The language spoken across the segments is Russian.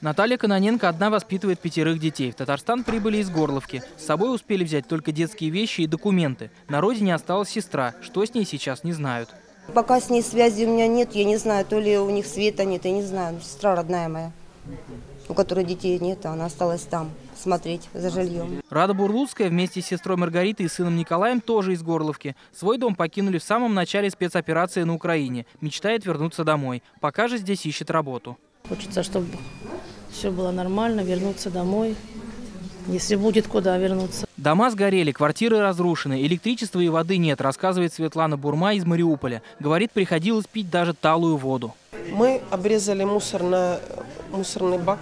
Наталья Кононенко одна воспитывает 5 детей. В Татарстан прибыли из Горловки. С собой успели взять только детские вещи и документы. На родине осталась сестра. Что с ней сейчас, не знают. Пока с ней связи у меня нет, я не знаю, то ли у них света нет, я не знаю. Сестра родная моя, у которой детей нет, она осталась там смотреть за жильем. Рада Бурлуцкая вместе с сестрой Маргаритой и сыном Николаем тоже из Горловки. Свой дом покинули в самом начале спецоперации на Украине. Мечтает вернуться домой. Пока же здесь ищет работу. Хочется, чтобы все было нормально, вернуться домой, если будет куда вернуться. Дома сгорели, квартиры разрушены, электричества и воды нет, рассказывает Светлана Бурма из Мариуполя. Говорит, приходилось пить даже талую воду. Мы обрезали мусорный бак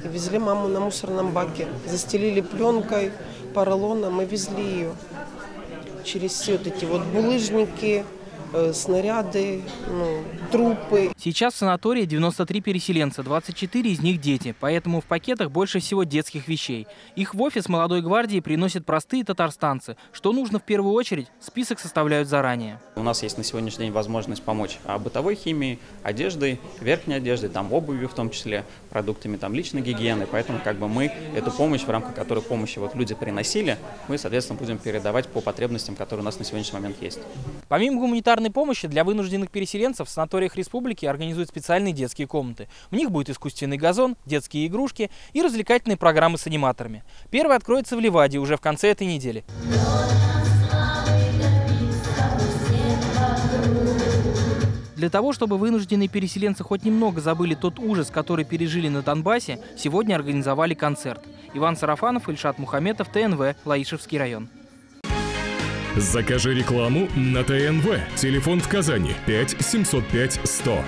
и везли маму на мусорном баке. Застелили пленкой, поролоном и везли ее через все вот эти вот булыжники, снаряды, трупы. Сейчас в санатории 93 переселенца, 24 из них дети, поэтому в пакетах больше всего детских вещей. Их в офис молодой гвардии приносят простые татарстанцы. Что нужно в первую очередь, список составляют заранее. У нас есть на сегодняшний день возможность помочь бытовой химией, одеждой, верхней одеждой, обувью в том числе, продуктами личной гигиены. Поэтому мы эту помощь, в рамках которой помощи люди приносили, мы, соответственно, будем передавать по потребностям, которые у нас на сегодняшний момент есть. Помимо гуманитарной помощи для вынужденных переселенцев в санаториях республики организуют специальные детские комнаты. В них будет искусственный газон, детские игрушки и развлекательные программы с аниматорами. Первая откроется в Ливаде уже в конце этой недели. Для того, чтобы вынужденные переселенцы хоть немного забыли тот ужас, который пережили на Донбассе, сегодня организовали концерт. Иван Сарафанов, Ильшат Мухаметов, ТНВ, Лаишевский район. Закажи рекламу на ТНВ. Телефон в Казани 5 705 100.